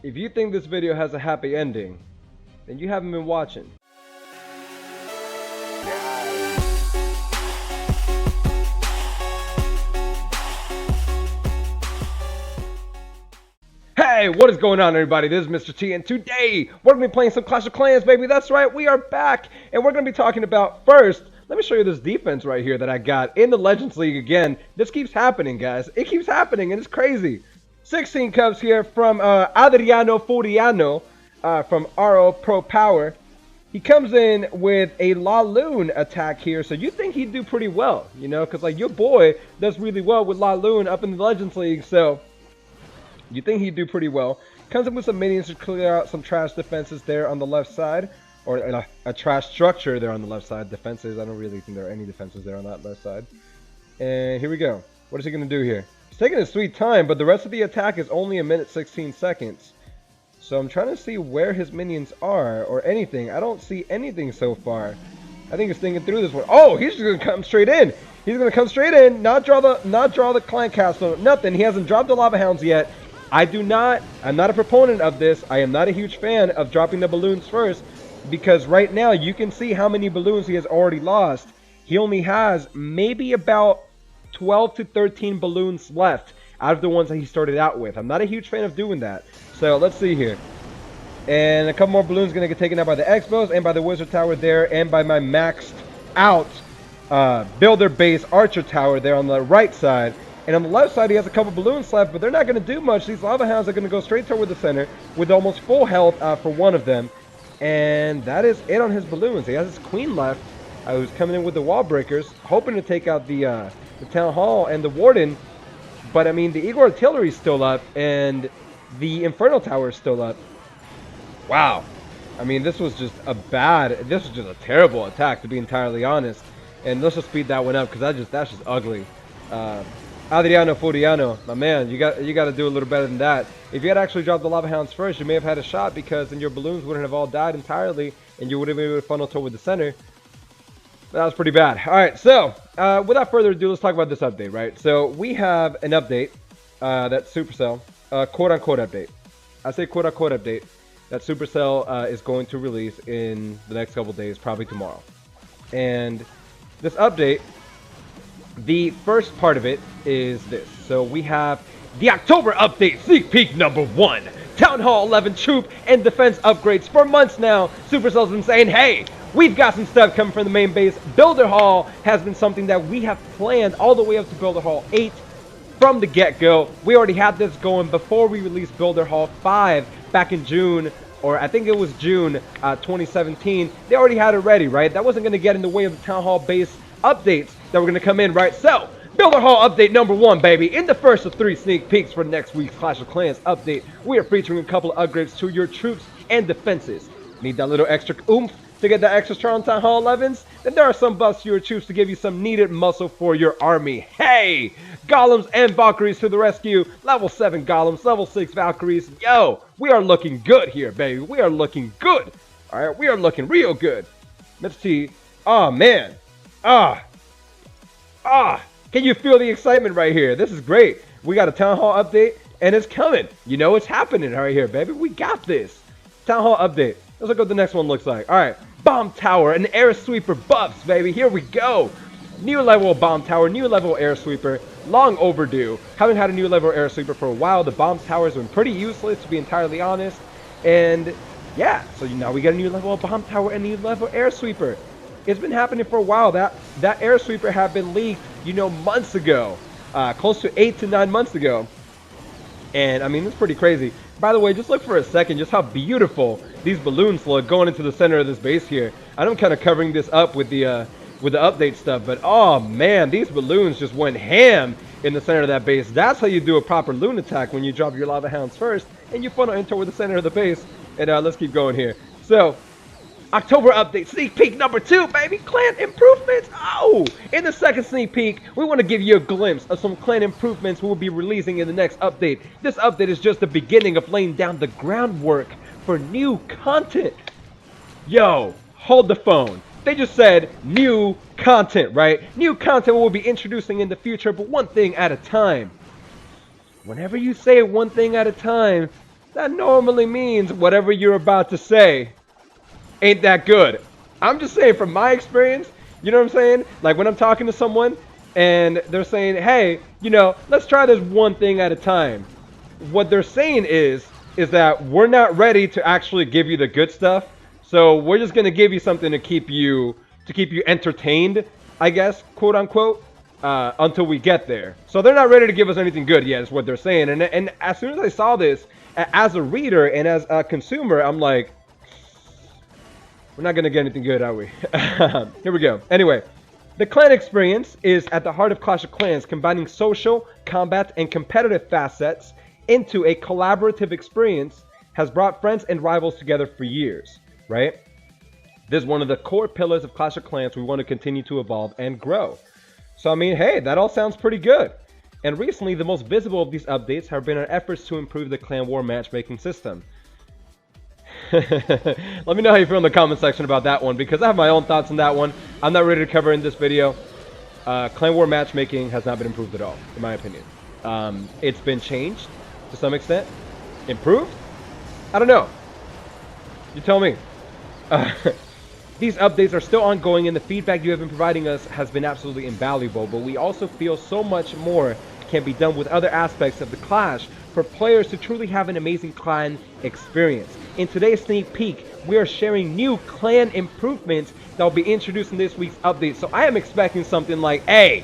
If you think this video has a happy ending, then you haven't been watching. Hey, what is going on, everybody? This is Mr. T, and today we're going to be playing some Clash of Clans, baby. That's right, we are back, and we're going to be talking about, first, let me show you this defense right here that I got in the Legends League again. This keeps happening, guys. It keeps happening, and it's crazy. 16 cups here from Adriano Furiano from RO Pro Power. He comes in with a La Lune attack here, so you think he'd do pretty well, you know, because like your boy does really well with La Lune up in the Legends League, so you think he'd do pretty well. Comes in with some minions to clear out some trash defenses there on the left side, or a trash structure there on the left side. Defenses, I don't really think there are any defenses there on that left side. And here we go. What is he going to do here? He's taking his sweet time, but the rest of the attack is only a minute 16 seconds. So I'm trying to see where his minions are or anything. I don't see anything so far. I think he's thinking through this one. Oh, he's just going to come straight in. He's going to come straight in, not draw the clan castle, nothing. He hasn't dropped the lava hounds yet. I'm not a proponent of this. I am not a huge fan of dropping the balloons first, because right now you can see how many balloons he has already lost. He only has maybe about 12 to 13 balloons left out of the ones that he started out with. I'm not a huge fan of doing that. So let's see here. And a couple more balloons going to get taken out by the Expos and by the Wizard Tower there, and by my maxed out Builder Base Archer Tower there on the right side. And on the left side, he has a couple balloons left, but they're not going to do much. These lava hounds are going to go straight toward the center with almost full health for one of them. And that is it on his balloons. He has his queen left, who's coming in with the wall breakers, hoping to take out the town hall and the warden. But I mean, the Eagle artillery is still up, and the Inferno Tower is still up. Wow. I mean, this was just a terrible attack, to be entirely honest. And let's just speed that one up, because that's just ugly. Adriano Furiano, my man, you got to do a little better than that. If you had actually dropped the lava hounds first, you may have had a shot, because then your balloons wouldn't have all died entirely, and you would have been able to funnel toward the center. That was pretty bad. All right, so without further ado, let's talk about this update, right? So we have an update that's Supercell, quote-unquote update. I say quote-unquote update that Supercell is going to release in the next couple days, probably tomorrow. And this update, the first part of it is this. So we have the October update sneak peek number 1. Town Hall 11 troop and defense upgrades. For months now, Supercell's been saying, hey, we've got some stuff coming from the main base. Builder Hall has been something that we have planned all the way up to Builder Hall 8 from the get-go. We already had this going before we released Builder Hall 5 back in June, or I think it was June 2017. They already had it ready, right? That wasn't going to get in the way of the Town Hall base updates that were going to come in, right? So, Builder Hall update number 1, baby. In the first of 3 sneak peeks for next week's Clash of Clans update, we are featuring a couple of upgrades to your troops and defenses. Need that little extra oomph to get that extra strong Town Hall 11s? Then there are some buffs to your troops to give you some needed muscle for your army. Hey! Golems and Valkyries to the rescue. Level 7 Golems, level 6 Valkyries. Yo, we are looking good here, baby. We are looking good. Alright, we are looking real good. Mr. T, oh man. Can you feel the excitement right here? This is great. We got a Town Hall update, and it's coming. You know it's happening right here, baby. We got this. Town Hall update. Let's look what the next one looks like. All right. Bomb Tower and Air Sweeper buffs, baby. Here we go. New level Bomb Tower, new level Air Sweeper. Long overdue. Haven't had a new level Air Sweeper for a while. The Bomb Tower has been pretty useless, to be entirely honest. And, yeah. So now we got a new level Bomb Tower and a new level Air Sweeper. It's been happening for a while. That Air Sweeper had been leaked, you know, months ago. Close to 8 to 9 months ago. And, I mean, it's pretty crazy. By the way, just look for a second just how beautiful these balloons look going into the center of this base here. I know I'm kind of covering this up with the update stuff, but, oh, man, these balloons just went ham in the center of that base. That's how you do a proper loon attack, when you drop your lava hounds first and you funnel in toward the center of the base. And let's keep going here. So, October update sneak peek number 2, baby. Clan improvements. Oh, in the second sneak peek, we want to give you a glimpse of some clan improvements we will be releasing in the next update. This update is just the beginning of laying down the groundwork for new content. Yo, hold the phone. They just said new content, right? New content we'll be introducing in the future, but one thing at a time. Whenever you say one thing at a time, that normally means whatever you're about to say ain't that good. I'm just saying from my experience, you know what I'm saying? Like when I'm talking to someone and they're saying, hey, let's try this one thing at a time. What they're saying is that we're not ready to actually give you the good stuff. So we're just going to give you something to keep you entertained, I guess, quote unquote, until we get there. So they're not ready to give us anything good yet, is what they're saying. And as soon as I saw this, as a reader and as a consumer, I'm like, we're not going to get anything good, are we? Here we go. Anyway, the clan experience is at the heart of Clash of Clans, combining social, combat, and competitive facets into a collaborative experience, has brought friends and rivals together for years, right? This is one of the core pillars of Clash of Clans we want to continue to evolve and grow. So, I mean, hey, that all sounds pretty good. And recently, the most visible of these updates have been our efforts to improve the Clan War matchmaking system. Let me know how you feel in the comment section about that one, because I have my own thoughts on that one. I'm not ready to cover in this video. Clan War matchmaking has not been improved at all, in my opinion. It's been changed to some extent. Improved? I don't know. You tell me. These updates are still ongoing, and the feedback you have been providing us has been absolutely invaluable, but we also feel so much more can be done with other aspects of the Clash for players to truly have an amazing clan experience. In today's sneak peek, we are sharing new clan improvements that will be introduced in this week's update. So I am expecting something like, hey,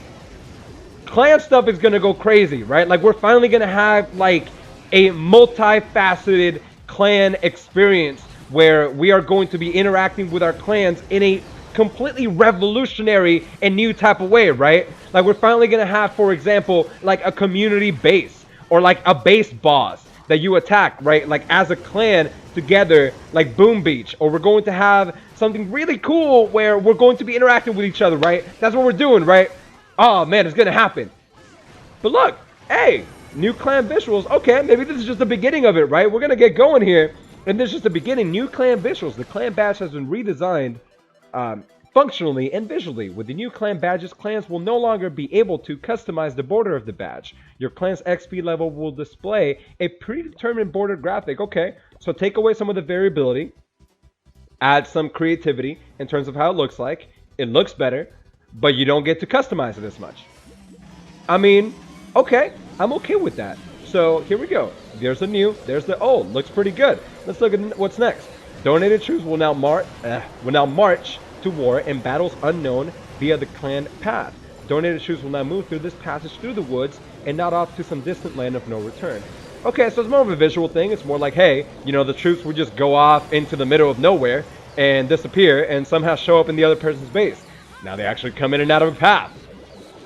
clan stuff is going to go crazy, right? Like we're finally going to have like a multifaceted clan experience where we are going to be interacting with our clans in a completely revolutionary and new type of way, right? Like we're finally going to have, for example, like a community base or like a base boss that you attack, right? Like as a clan together, like Boom Beach. Or we're going to have something really cool where we're going to be interacting with each other, right? That's what we're doing, right? Oh man, it's going to happen. But look, hey, new clan visuals. Okay, maybe this is just the beginning of it, right? We're going to get going here. And this is just the beginning. New clan visuals. The clan badge has been redesigned functionally and visually. With the new clan badges, clans will no longer be able to customize the border of the badge. Your clan's XP level will display a predetermined border graphic. Okay, so take away some of the variability, add some creativity in terms of how it looks like. It looks better, but you don't get to customize it as much. I mean, okay, I'm okay with that. So here we go. There's the new, there's the old. Looks pretty good. Let's look at what's next. Donated troops will now march to war in battles unknown via the clan path. Donated troops will now move through this passage through the woods and not off to some distant land of no return. Okay, so it's more of a visual thing. It's more like, hey, the troops would just go off into the middle of nowhere and disappear and somehow show up in the other person's base. Now they actually come in and out of a path.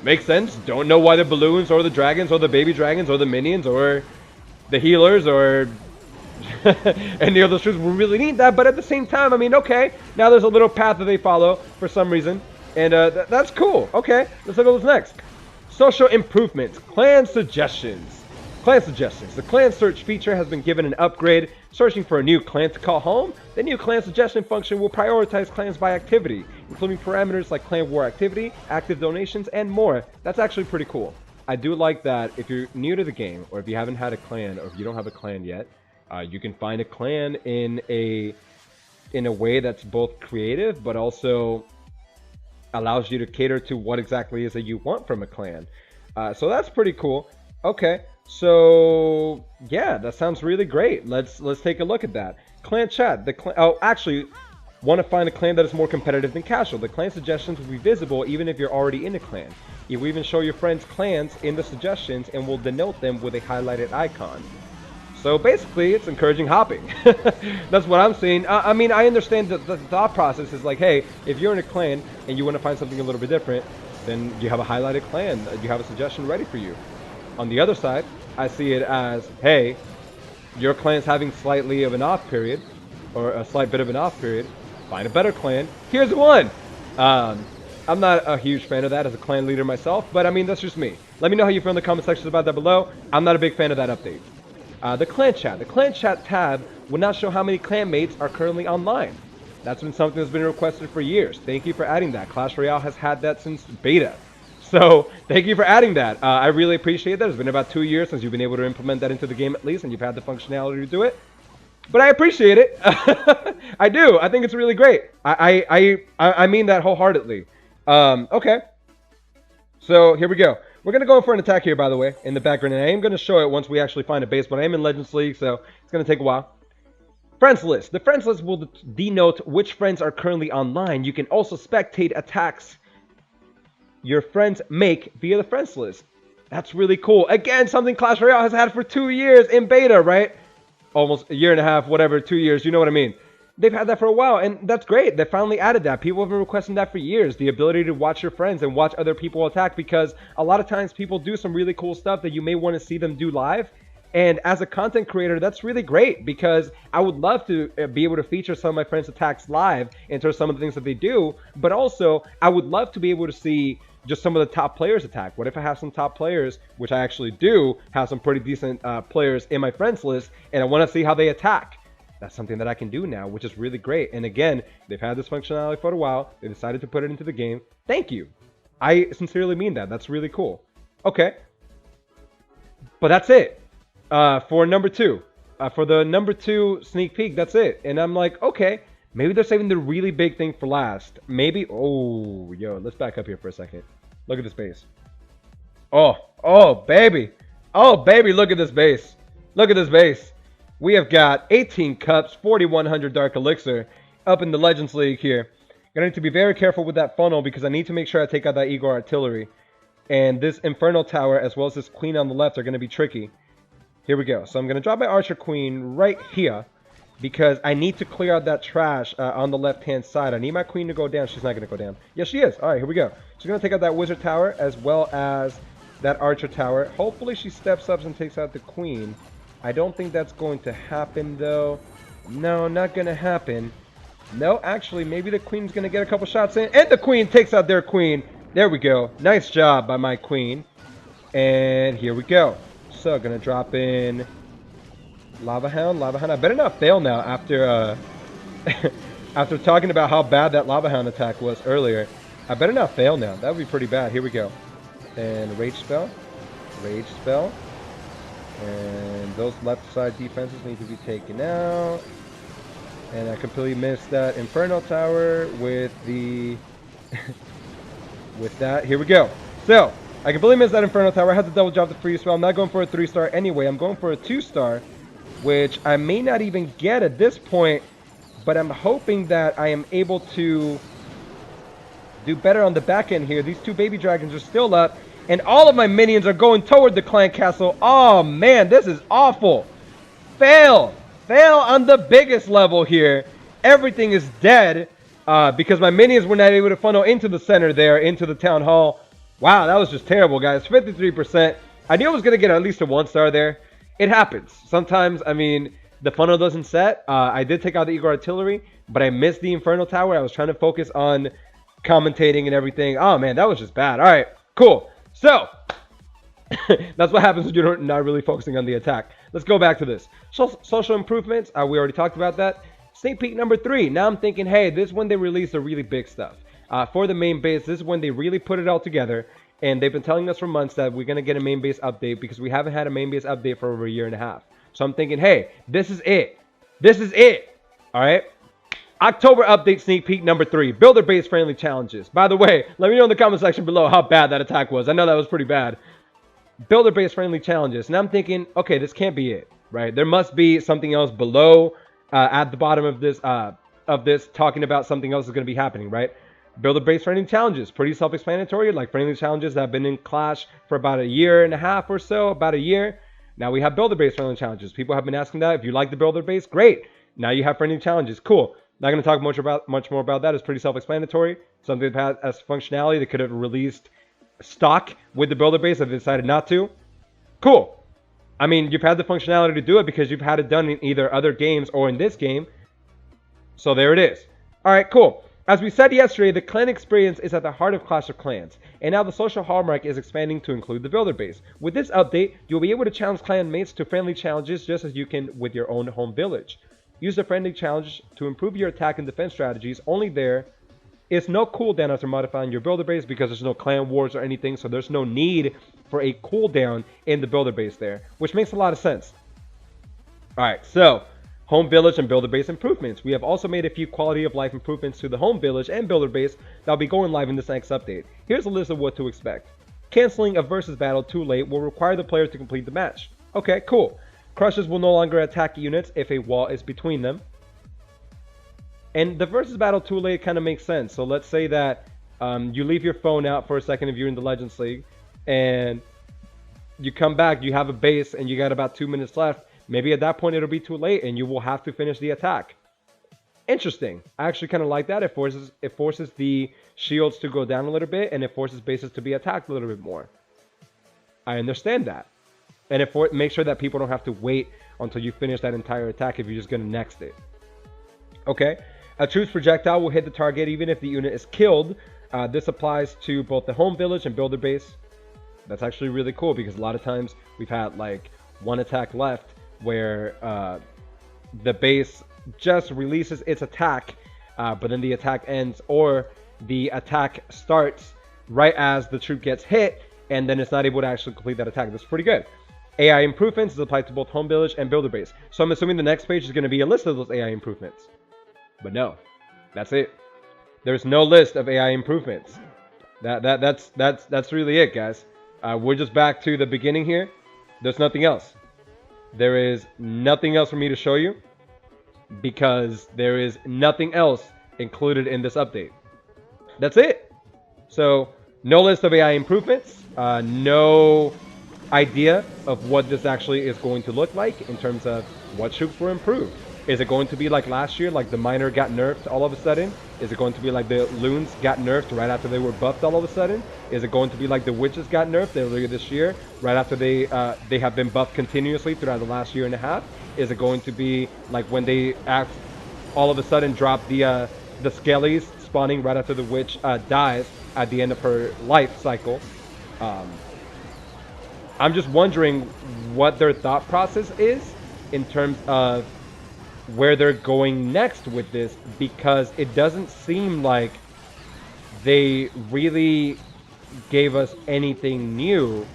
Makes sense. Don't know why the balloons or the dragons or the baby dragons or the minions or the healers or any of those troops will really need that, but at the same time, I mean, okay, now there's a little path that they follow for some reason, and that's cool. Okay, let's look at what's next. Social improvements, clan suggestions. Clan suggestions. The clan search feature has been given an upgrade. Searching for a new clan to call home, the new clan suggestion function will prioritize clans by activity, including parameters like clan war activity, active donations, and more. That's actually pretty cool. I do like that if you're new to the game, or if you haven't had a clan, or if you don't have a clan yet, you can find a clan in a way that's both creative, but also allows you to cater to what exactly is that you want from a clan. So that's pretty cool. Okay, so yeah, that sounds really great. Let's take a look at that. Clan chat. Actually, want to find a clan that is more competitive than casual. The clan suggestions will be visible even if you're already in a clan. You will even show your friends' clans in the suggestions and will denote them with a highlighted icon. So basically, it's encouraging hopping. That's what I'm seeing. I mean, I understand that the thought process is like, hey, if you're in a clan and you want to find something a little bit different, then you have a highlighted clan. You have a suggestion ready for you. On the other side, I see it as, hey, your clan's having slightly of an off period, or a slight bit of an off period. Find a better clan. Here's one. I'm not a huge fan of that as a clan leader myself, but I mean, that's just me. Let me know how you feel in the comment sections about that below. I'm not a big fan of that update. The clan chat. The clan chat tab will now show how many clanmates are currently online. That's been something that's been requested for years. Thank you for adding that. Clash Royale has had that since beta. So thank you for adding that. I really appreciate that. It's been about 2 years since you've been able to implement that into the game at least, and you've had the functionality to do it. But I appreciate it. I do. I think it's really great. I mean that wholeheartedly. Okay. So here we go. We're going to go for an attack here, by the way, in the background. And I am going to show it once we actually find a base, but I am in Legends League, so it's going to take a while. Friends list. The friends list will denote which friends are currently online. You can also spectate attacks your friends make via the friends list. That's really cool. Again, something Clash Royale has had for 2 years in beta, right? Almost a year and a half, whatever, 2 years, you know what I mean. They've had that for a while, and that's great. They finally added that. People have been requesting that for years, the ability to watch your friends and watch other people attack, because a lot of times people do some really cool stuff that you may want to see them do live. And as a content creator, that's really great, because I would love to be able to feature some of my friends' attacks live in terms of some of the things that they do, but also I would love to be able to see just some of the top players attack. What if I have some top players, which I actually do have some pretty decent players in my friends list, and I want to see how they attack? That's something that I can do now, which is really great. And again, they've had this functionality for a while. They decided to put it into the game. Thank you. I sincerely mean that. That's really cool. Okay. But that's it for number 2. For the number 2 sneak peek, that's it. And I'm like, okay, maybe they're saving the really big thing for last. Maybe. Oh, yo, let's back up here for a second. Look at this base. Oh, baby. Oh, baby, look at this base. Look at this base. We have got 18 cups, 4100 Dark Elixir up in the Legends League here. Gonna need to be very careful with that funnel, because I need to make sure I take out that Igor Artillery. And this Inferno Tower, as well as this Queen on the left, are going to be tricky. Here we go. So I'm going to drop my Archer Queen right here, because I need to clear out that trash on the left-hand side. I need my Queen to go down. She's not going to go down. Yes, she is. All right, here we go. She's going to take out that Wizard Tower, as well as that Archer Tower. Hopefully she steps up and takes out the Queen. I don't think that's going to happen, though. No, not going to happen. No, actually, maybe the Queen's going to get a couple shots in. And the Queen takes out their Queen. There we go. Nice job by my Queen. And here we go. So, going to drop in Lava Hound. Lava Hound. I better not fail now after after talking about how bad that Lava Hound attack was earlier. I better not fail now. That would be pretty bad. Here we go. And Rage Spell. Rage Spell. And those left side defenses need to be taken out. And I completely missed that Inferno Tower with the... with that. Here we go. So, I completely missed that Inferno Tower. I had to double drop the free spell. I'm not going for a 3-star anyway. I'm going for a 2-star, which I may not even get at this point. But I'm hoping that I am able to do better on the back end here. These 2 baby dragons are still up. And all of my minions are going toward the clan castle. Oh, man, this is awful. Fail. Fail on the biggest level here. Everything is dead because my minions were not able to funnel into the center there, into the town hall. Wow, that was just terrible, guys. 53%. I knew I was going to get at least a 1-star there. It happens. Sometimes, I mean, the funnel doesn't set. I did take out the Igor Artillery, but I missed the Inferno Tower. I was trying to focus on commentating and everything. Oh, man, that was just bad. All right, cool. So, that's what happens when you're not really focusing on the attack. Let's go back to this. Social improvements, we already talked about that. Sneak peek number 3. Now I'm thinking, hey, this is when they release the really big stuff. For the main base, this is when they really put it all together. And they've been telling us for months that we're going to get a main base update, because we haven't had a main base update for over a year and a half. So I'm thinking, hey, this is it. This is it. All right. October update sneak peek number 3. Builder base friendly challenges. By the way, let me know in the comment section below how bad that attack was. I know that was pretty bad. Builder base friendly challenges. And I'm thinking, okay, this can't be it, right? There must be something else below at the bottom of this talking about something else is going to be happening, right? Builder base friendly challenges. Pretty self-explanatory, like friendly challenges that have been in Clash for about a year and a half or so, about a year. Now we have builder base friendly challenges. People have been asking that. If you like the builder base, great. Now you have friendly challenges. Cool. Not going to talk much more about that. It's pretty self-explanatory. Something that has functionality. They could have released stock with the builder base if they decided not to. Cool. I mean, you've had the functionality to do it because you've had it done in either other games or in this game. So there it is. All right, cool. As we said yesterday, the clan experience is at the heart of Clash of Clans, and now the social hallmark is expanding to include the builder base. With this update, you'll be able to challenge clan mates to friendly challenges just as you can with your own home village. Use the friendly challenge to improve your attack and defense strategies only there It's no cooldown after modifying your builder base because there's no clan wars or anything, so there's no need for a cooldown in the builder base there, which makes a lot of sense. Alright, so home village and builder base improvements. We have also made a few quality of life improvements to the home village and builder base that will be going live in this next update. Here's a list of what to expect. Canceling a versus battle too late will require the players to complete the match. Okay, cool. Crushers will no longer attack units if a wall is between them. And the versus battle too late kind of makes sense. So let's say that you leave your phone out for a second if you're in the Legends League, and you come back, you have a base, and you got about 2 minutes left. Maybe at that point it'll be too late, and you will have to finish the attack. Interesting. I actually kind of like that. It forces the shields to go down a little bit, and it forces bases to be attacked a little bit more. I understand that. And it makes sure that people don't have to wait until you finish that entire attack if you're just going to next it. Okay. A troops projectile will hit the target even if the unit is killed. This applies to both the home village and builder base. That's actually really cool because a lot of times we've had like one attack left where the base just releases its attack, but then the attack ends, or the attack starts right as the troop gets hit, and then it's not able to actually complete that attack. That's pretty good. AI improvements is applied to both home village and builder base. So I'm assuming the next page is going to be a list of those AI improvements. But no, that's it. There's no list of AI improvements. That's really it, guys. We're just back to the beginning here. There's nothing else. There is nothing else for me to show you because there is nothing else included in this update. That's it. So no list of AI improvements. No idea of what this actually is going to look like in terms of what troops were improved. Is it going to be like last year, like the miner got nerfed all of a sudden? Is it going to be like the loons got nerfed right after they were buffed all of a sudden? Is it going to be like the witches got nerfed earlier this year, right after they have been buffed continuously throughout the last year and a half? Is it going to be like when they all of a sudden drop the skellies spawning right after the witch dies at the end of her life cycle? I'm just wondering what their thought process is in terms of where they're going next with this, because it doesn't seem like they really gave us anything new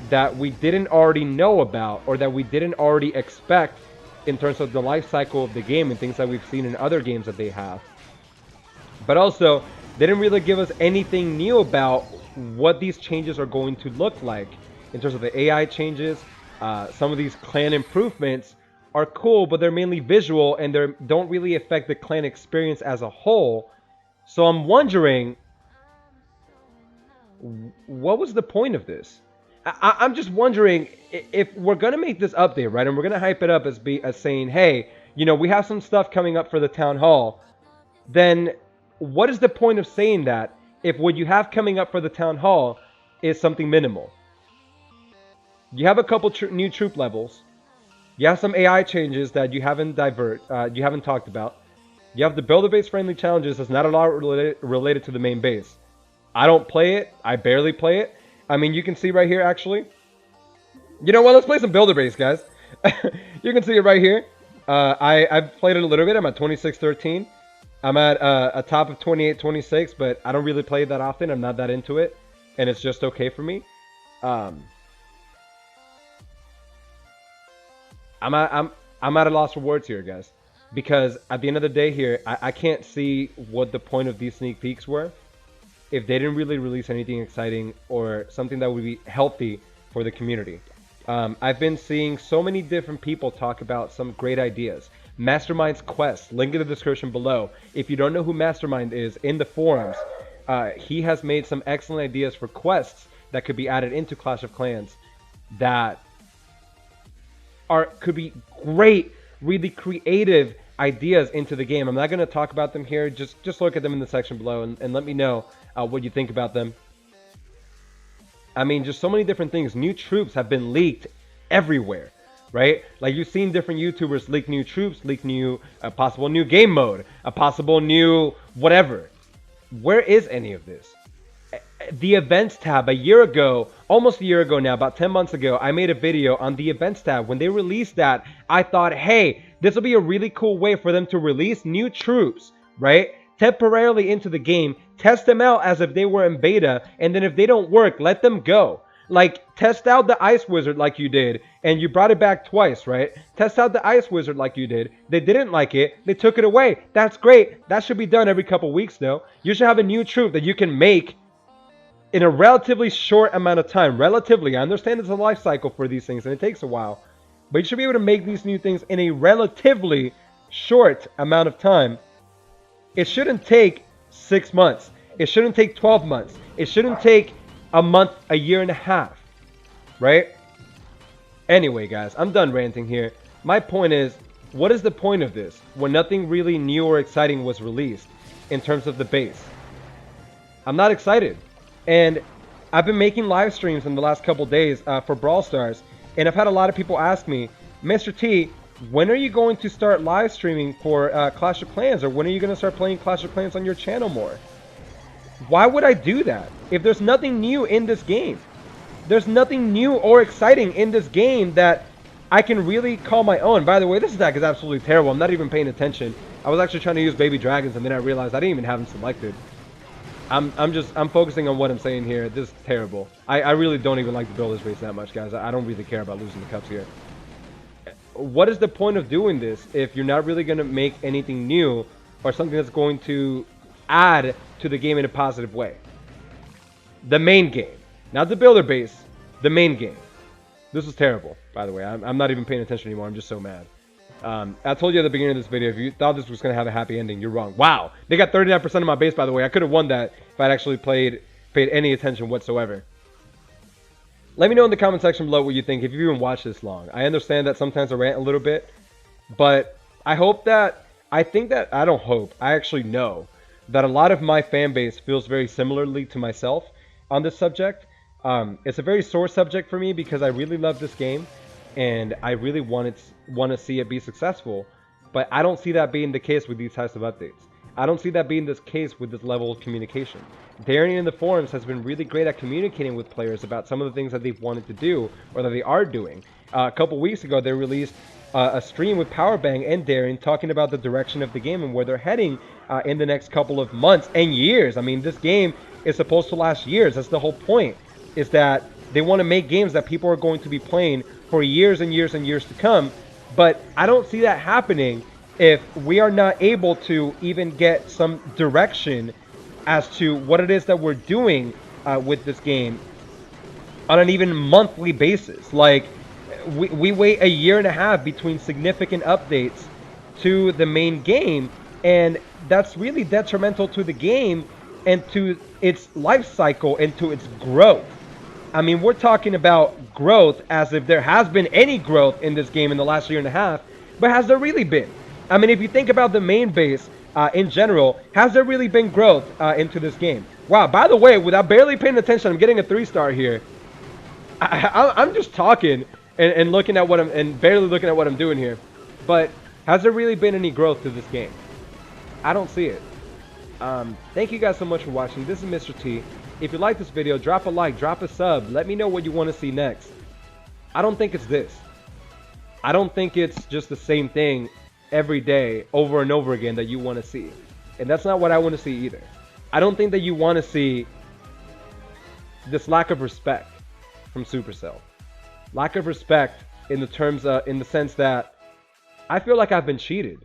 that we didn't already know about or that we didn't already expect in terms of the life cycle of the game and things that we've seen in other games that they have. But also, they didn't really give us anything new about what these changes are going to look like in terms of the AI changes. Some of these clan improvements are cool, but they're mainly visual and they don't really affect the clan experience as a whole. So I'm wondering, what was the point of this? I'm just wondering if we're going to make this update, right? And we're going to hype it up as saying, hey, you know, we have some stuff coming up for the town hall. Then what is the point of saying that if what you have coming up for the town hall is something minimal? You have a couple new troop levels. You have some AI changes that you haven't talked about. You have the builder base friendly challenges that's not a lot related to the main base. I don't play it. I barely play it. I mean, you can see right here, actually. You know what? Let's play some builder base, guys. You can see it right here. I've played it a little bit. I'm at 26-13. I'm at a top of 28-26, but I don't really play it that often. I'm not that into it, and it's just okay for me. I'm at a loss for words here, guys, because at the end of the day here, I can't see what the point of these sneak peeks were if they didn't really release anything exciting or something that would be healthy for the community. I've been seeing so many different people talk about some great ideas. Mastermind's quest, link in the description below. If you don't know who Mastermind is, in the forums, he has made some excellent ideas for quests that could be added into Clash of Clans that could be great, really creative ideas into the game. I'm not going to talk about them here. Just look at them in the section below and let me know what you think about them. I mean, just so many different things. New troops have been leaked everywhere, right? Like, you've seen different YouTubers leak new troops, leak new, possible new game mode, a possible new whatever. Where is any of this? The events tab a year ago, almost a year ago now, about 10 months ago, I made a video on the events tab. When they released that, I thought, hey, this will be a really cool way for them to release new troops, right? temporarily into the game, test them out as if they were in beta, and then if they don't work, let them go. Like, test out the Ice Wizard like you did, and you brought it back twice, right? Test out the Ice Wizard like you did. They didn't like it. They took it away. That's great. That should be done every couple weeks, though. You should have a new troop that you can make in a relatively short amount of time. Relatively. I understand it's a life cycle for these things, and it takes a while. But you should be able to make these new things in a relatively short amount of time. It shouldn't take 6 months. It shouldn't take 12 months. It shouldn't take a month, a year and a half. Right? Anyway, guys, I'm done ranting here. My point is, what is the point of this when nothing really new or exciting was released in terms of the base? I'm not excited. And I've been making live streams in the last couple days for Brawl Stars. And I've had a lot of people ask me, Mr. T, when are you going to start live streaming for Clash of Clans? Or when are you going to start playing Clash of Clans on your channel more? Why would I do that if there's nothing new in this game? There's nothing new or exciting in this game that I can really call my own. By the way, this attack is absolutely terrible. I'm not even paying attention. I was actually trying to use baby dragons, and then I realized I didn't even have them selected. I'm focusing on what I'm saying here. This is terrible. I really don't even like to build this base that much, guys. I don't really care about losing the cups here. What is the point of doing this if you're not really going to make anything new or something that's going to add to the game in a positive way? The main game. Not the builder base. The main game. This is terrible, by the way. I'm not even paying attention anymore. I'm just so mad. I told you at the beginning of this video, if you thought this was going to have a happy ending, you're wrong. Wow. They got 39% of my base, by the way. I could have won that if I'd actually paid any attention whatsoever. Let me know in the comment section below what you think, if you've even watched this long. I understand that sometimes I rant a little bit, but I actually know that a lot of my fan base feels very similarly to myself on this subject. It's a very sore subject for me because I really love this game and I really want to see it be successful, but I don't see that being the case with these types of updates. I don't see that being the case with this level of communication. Darien in the forums has been really great at communicating with players about some of the things that they've wanted to do or that they are doing. A couple weeks ago, they released a stream with Powerbang and Darien talking about the direction of the game and where they're heading in the next couple of months and years. I mean, this game is supposed to last years. That's the whole point, is that they want to make games that people are going to be playing for years and years and years to come. But I don't see that happening if we are not able to even get some direction as to what it is that we're doing with this game on an even monthly basis. Like, we wait a year and a half between significant updates to the main game, and that's really detrimental to the game and to its life cycle and to its growth. I mean, we're talking about growth as if there has been any growth in this game in the last year and a half, but has there really been? I mean, if you think about the main base in general, has there really been growth into this game? Wow, by the way, without barely paying attention, I'm getting a 3-star here. I'm just talking and looking at what barely looking at what I'm doing here. But has there really been any growth to this game? I don't see it. Thank you guys so much for watching. This is Mr. T. If you like this video, drop a like, drop a sub. Let me know what you want to see next. I don't think it's this. I don't think it's just the same thing every day over and over again that you want to see. And that's not what I want to see either. I don't think that you want to see this lack of respect from Supercell. Lack of respect in the sense that I feel like I've been cheated.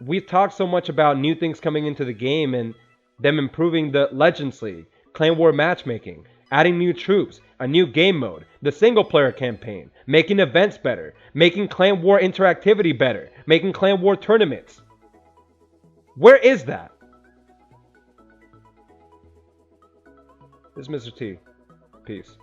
We've talked so much about new things coming into the game and them improving the Legends League, Clan War matchmaking, adding new troops, a new game mode, the single player campaign, making events better, making Clan War interactivity better, making Clan War tournaments. Where is that? This is Mr. T. Peace.